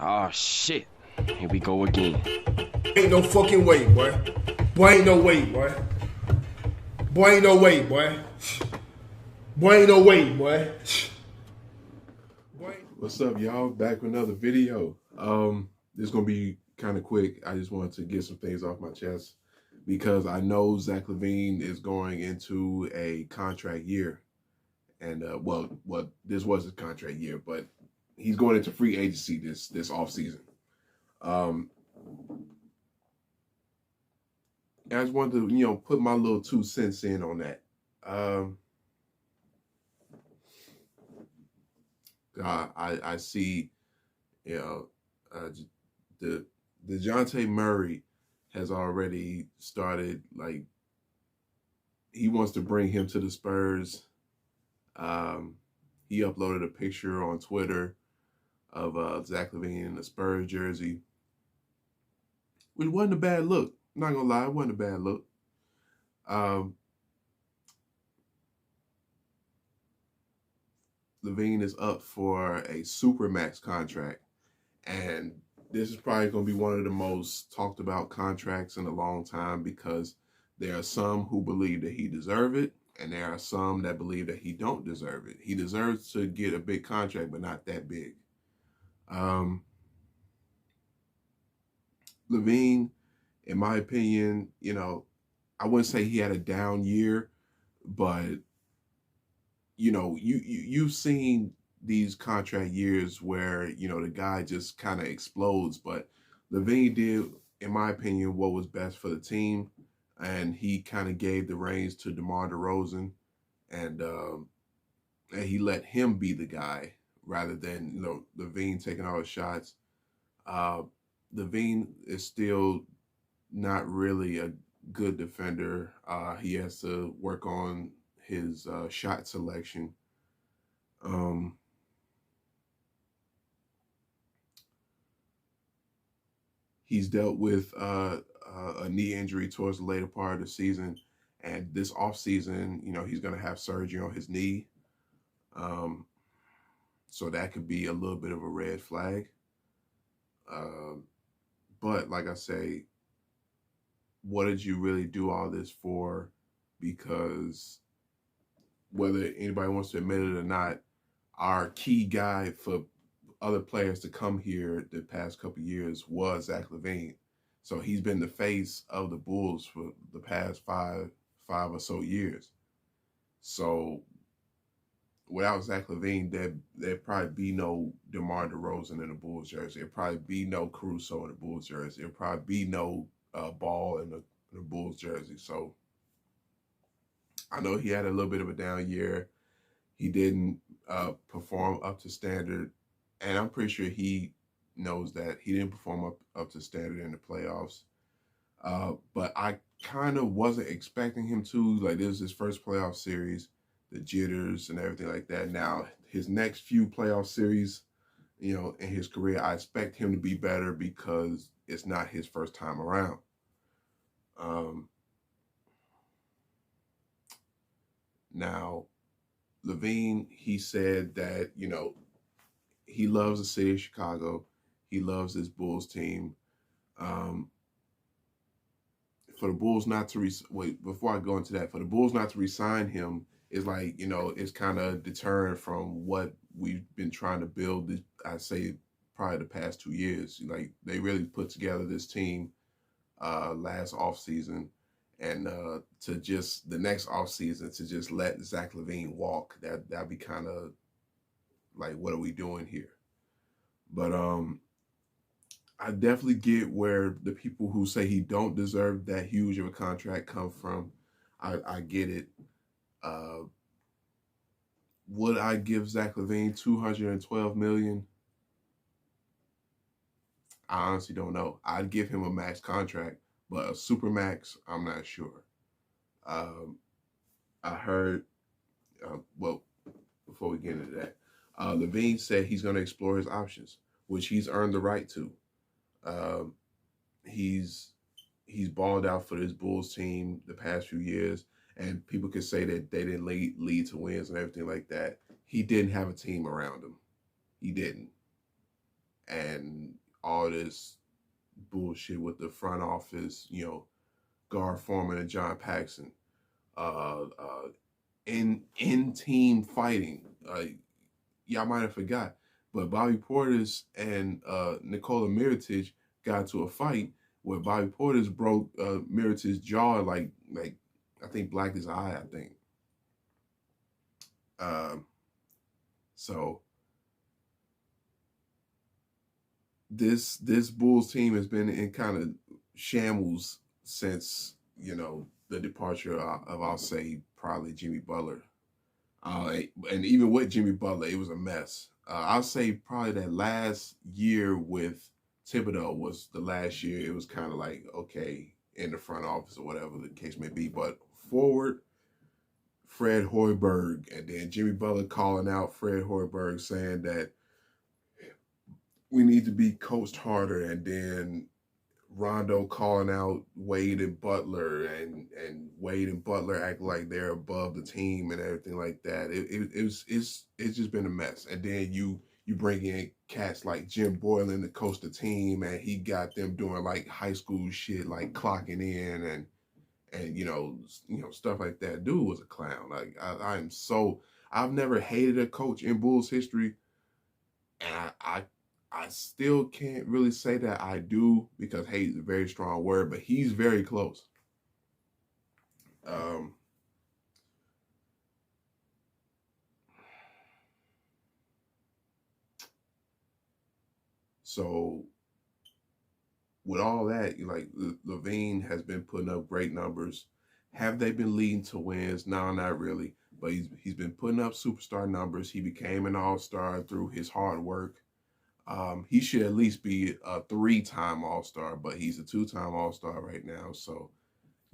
Oh shit. Here we go again. Ain't no fucking way, boy. Boy, ain't no way, boy. Boy, ain't no way, boy. Boy, ain't no way, boy. What's up, y'all? Back with another video. This is gonna be kind of quick. I just wanted to get some things off my chest because I know Zach LaVine is going into a contract year, and well, this was his contract year, but he's going into free agency this off season. I just wanted to put my little 2 cents in on that. I see, the DeJounte Murray has already started, like, he wants to bring him to the Spurs. He uploaded a picture on Twitter of Zach LaVine in a Spurs jersey, which wasn't a bad look. I'm not gonna lie, it wasn't a bad look. LaVine is up for a supermax contract, and this is probably going to be one of the most talked about contracts in a long time because there are some who believe that he deserves it, and there are some that believe that he don't deserve it. He deserves to get a big contract, but not that big. LaVine, in my opinion, I wouldn't say he had a down year, but you've seen these contract years where, the guy just kind of explodes, but LaVine did, in my opinion, what was best for the team, and he kind of gave the reins to DeMar DeRozan, and he let him be the guy rather than, LaVine taking all the shots. LaVine is still not really a good defender. He has to work on his shot selection. He's dealt with a knee injury towards the later part of the season, and this offseason, he's going to have surgery on his knee. So that could be a little bit of a red flag. But like I say, what did you really do all this for? Because whether anybody wants to admit it or not, our key guy for other players to come here the past couple of years was Zach LaVine. So he's been the face of the Bulls for the past five or so years. So without Zach LaVine, there'd probably be no DeMar DeRozan in the Bulls jersey. There'd probably be no Caruso in the Bulls jersey. There'd probably be no Ball in the Bulls jersey. So I know he had a little bit of a down year. He didn't perform up to standard, and I'm pretty sure he knows that he didn't perform up to standard in the playoffs. But I kind of wasn't expecting him to. Like, this was his first playoff series, the jitters and everything like that. Now, his next few playoff series, in his career, I expect him to be better because it's not his first time around. Now, LaVine, he said that, he loves the city of Chicago. He loves his Bulls team. For the Bulls not to wait, before I go into that, for the Bulls not to resign him is like, it's kind of deterring from what we've been trying to build. I say probably the past 2 years. Like, they really put together this team last offseason, and to just the next offseason to just let Zach LaVine walk, that'd be kind of like, what are we doing here? But I definitely get where the people who say he don't deserve that huge of a contract come from. I get it. Would I give Zach LaVine $212 million? I honestly don't know. I'd give him a max contract, but a super max, I'm not sure. I heard, well, before we get into that, LaVine said he's going to explore his options, which he's earned the right to. He's balled out for this Bulls team the past few years, and people could say that they didn't lead to wins and everything like that. He didn't have a team around him. He didn't. And all this bullshit with the front office, Gar Forman and John Paxson, in team fighting. Y'all might have forgot, but Bobby Portis and Nikola Mirotic got to a fight where Bobby Portis broke Mirotic's jaw, like I think black his eye. I think. So this Bulls team has been in kind of shambles since the departure of I'll say probably Jimmy Butler. And even with Jimmy Butler, it was a mess. I'll say probably that last year with Thibodeau was the last year. It was kind of like, okay, in the front office or whatever the case may be. But forward, Fred Hoiberg, and then Jimmy Butler calling out Fred Hoiberg saying that we need to be coached harder, and then Rondo calling out Wade and Butler, and Wade and Butler act like they're above the team and everything like that. It's just been a mess. And then you bring in cats like Jim Boylan to coach the team, and he got them doing like high school shit, like clocking in and stuff like that. Dude was a clown. Like I've never hated a coach in Bulls history, and I still can't really say that I do, because hate is a very strong word, but he's very close. So with all that, like Levine has been putting up great numbers. Have they been leading to wins? No, not really. But he's been putting up superstar numbers. He became an all-star through his hard work. He should at least be a 3-time All-Star, but he's a 2-time All-Star right now. So,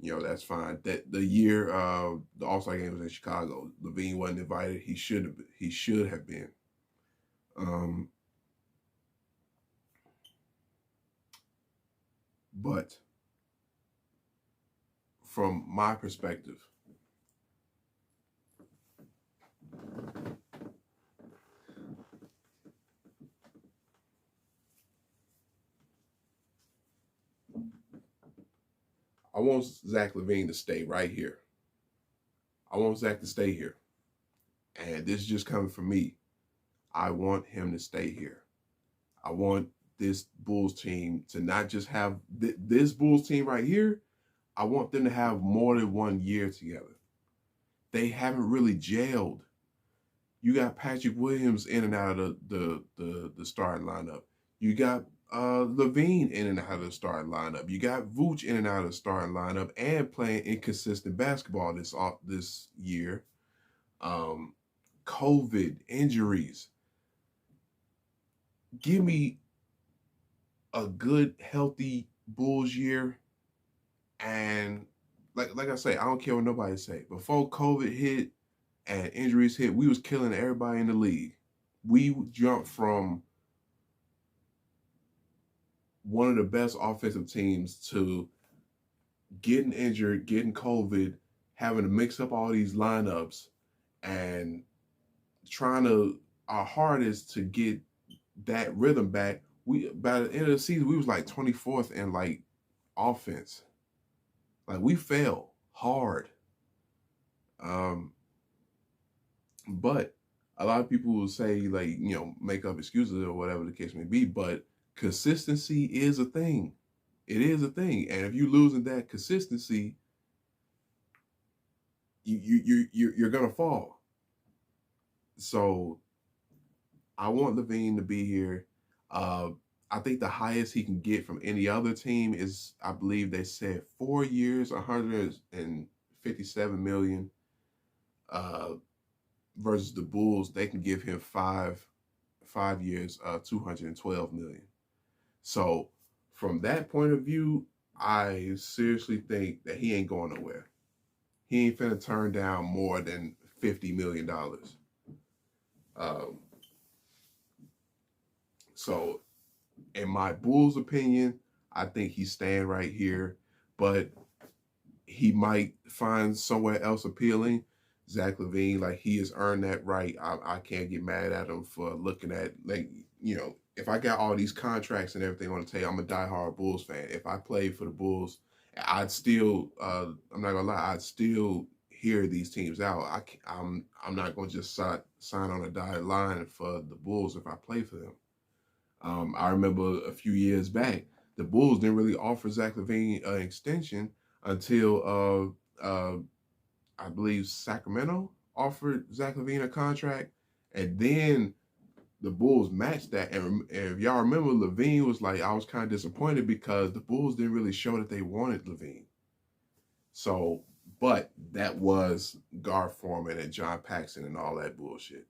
that's fine. That the year the All-Star game was in Chicago, Levine wasn't invited. He should have been. But from my perspective, I want Zach LaVine to stay right here. I want Zach to stay here. And this is just coming from me. I want him to stay here. I want this Bulls team to not just have this Bulls team right here. I want them to have more than 1 year together. They haven't really gelled. You got Patrick Williams in and out of the starting lineup. You got Levine in and out of the starting lineup. You got Vooch in and out of the starting lineup and playing inconsistent basketball this year. COVID, injuries. Give me a good, healthy Bulls year, and like I say, I don't care what nobody say. Before COVID hit and injuries hit, we was killing everybody in the league. We jumped from one of the best offensive teams to getting injured, getting COVID, having to mix up all these lineups, and trying our hardest to get that rhythm back. By the end of the season, we was like 24th in like offense. Like we fell hard. But a lot of people will say, like, make up excuses or whatever the case may be, but consistency is a thing. It is a thing. And if you're losing that consistency, you're gonna fall. So I want Levine to be here. I think the highest he can get from any other team is, I believe they said 4 years, 157 million. Versus the Bulls, they can give him 5 years, 212 million. So from that point of view, I seriously think that he ain't going nowhere. He ain't finna turn down more than $50 million. So in my Bulls opinion, I think he's staying right here, but he might find somewhere else appealing. Zach LaVine, like, he has earned that right. I can't get mad at him for looking at, like, if I got all these contracts and everything on the table, I'm a diehard Bulls fan. If I played for the Bulls, I'd still, I'm not gonna lie, I'd still hear these teams out. I'm not gonna just sign on a dotted line for the Bulls if I play for them. I remember a few years back, the Bulls didn't really offer Zach LaVine an extension until I believe Sacramento offered Zach LaVine a contract, and then the Bulls matched that. And if y'all remember, LaVine was like, I was kind of disappointed because the Bulls didn't really show that they wanted LaVine. So, but that was Gar Forman and John Paxson and all that bullshit.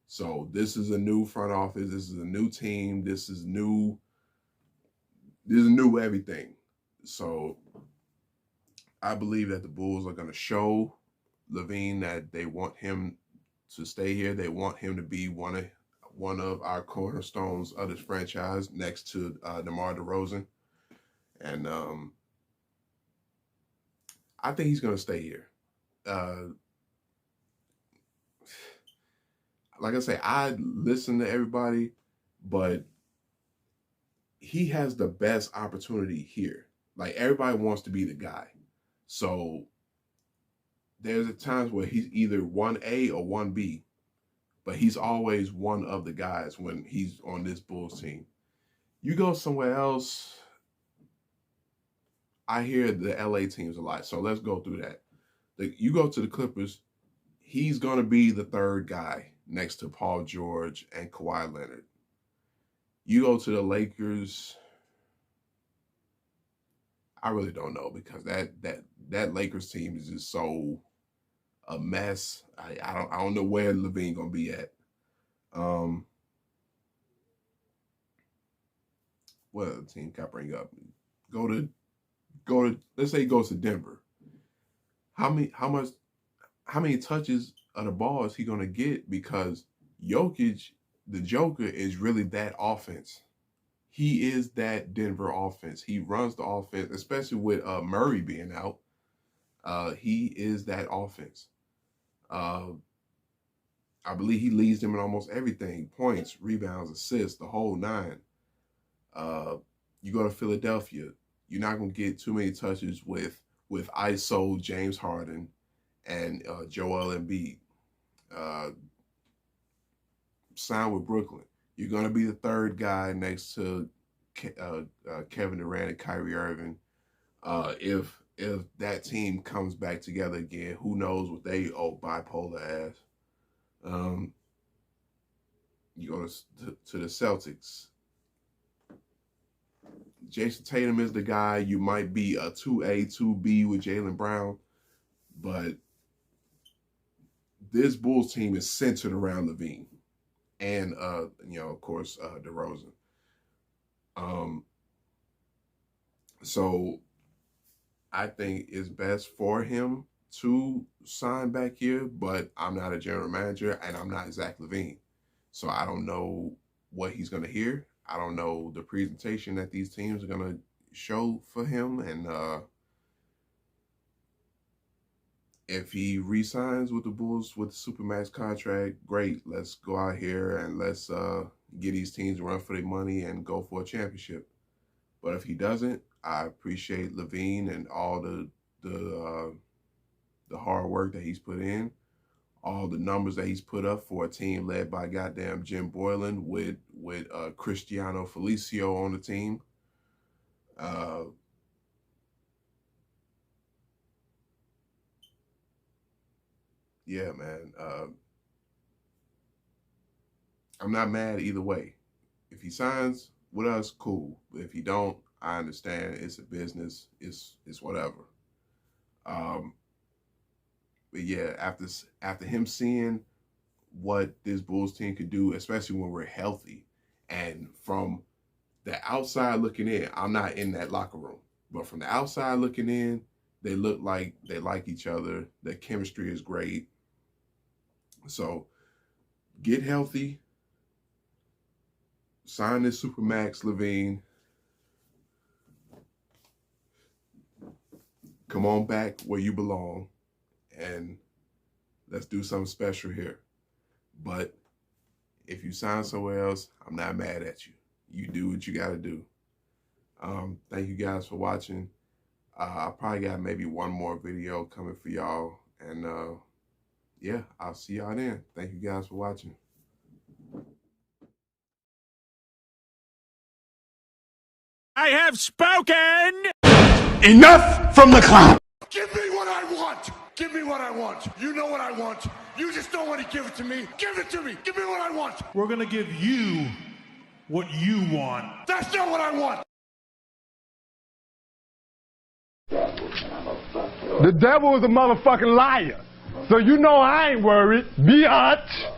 So this is a new front office. This is a new team. This is new everything. So I believe that the Bulls are going to show LaVine that they want him to stay here. They want him to be one of our cornerstones of this franchise next to DeMar DeRozan. And I think he's going to stay here. Like I say, I listen to everybody, but he has the best opportunity here. Like, everybody wants to be the guy. So there's times where he's either 1A or 1B, but he's always one of the guys when he's on this Bulls team. You go somewhere else, I hear the LA teams a lot, so let's go through that. You go to the Clippers, he's going to be the third guy next to Paul George and Kawhi Leonard. You go to the Lakers, I really don't know, because that Lakers team is just so a mess. I don't know where LaVine gonna be at. What other team can I bring up? Go to let's say he goes to Denver. How many touches of the ball is he gonna get? Because Jokic, the Joker, is really that offense. He is that Denver offense. He runs the offense, especially with Murray being out. He is that offense. I believe he leads them in almost everything: points, rebounds, assists, the whole nine. You go to Philadelphia, you're not going to get too many touches with ISO James Harden and Joel Embiid. Sign with Brooklyn, you're going to be the third guy next to Kevin Durant and Kyrie Irving. If that team comes back together again, who knows what they bipolar ass. You go to the Celtics. Jason Tatum is the guy. You might be a 2A, 2B with Jaylen Brown, but this Bulls team is centered around LaVine and of course, DeRozan. So I think it's best for him to sign back here, but I'm not a general manager and I'm not Zach LaVine. So I don't know what he's going to hear. I don't know the presentation that these teams are going to show for him. And if he re-signs with the Bulls with the Supermax contract, great. Let's go out here and let's get these teams to run for their money and go for a championship. But if he doesn't, I appreciate LaVine and all the hard work that he's put in, all the numbers that he's put up for a team led by goddamn Jim Boylan with Cristiano Felicio on the team. Yeah, man. I'm not mad either way. If he signs with us, cool. But if he don't, I understand. It's a business. It's whatever. But yeah, after him seeing what this Bulls team could do, especially when we're healthy, and from the outside looking in, I'm not in that locker room, but from the outside looking in, they look like they like each other. Their chemistry is great. So get healthy. Sign this Supermax, LaVine. Come on back where you belong, and let's do something special here. But if you sign somewhere else, I'm not mad at you. you do what you got to do. Thank you guys for watching. I probably got maybe one more video coming for y'all. And yeah, I'll see y'all then. Thank you guys for watching. I have spoken! Enough from the clown! Give me what I want! Give me what I want! You know what I want! You just don't want to give it to me! Give it to me! Give me what I want! We're gonna give you what you want. That's not what I want! The devil is a motherfucking liar. So you know I ain't worried. Biatch.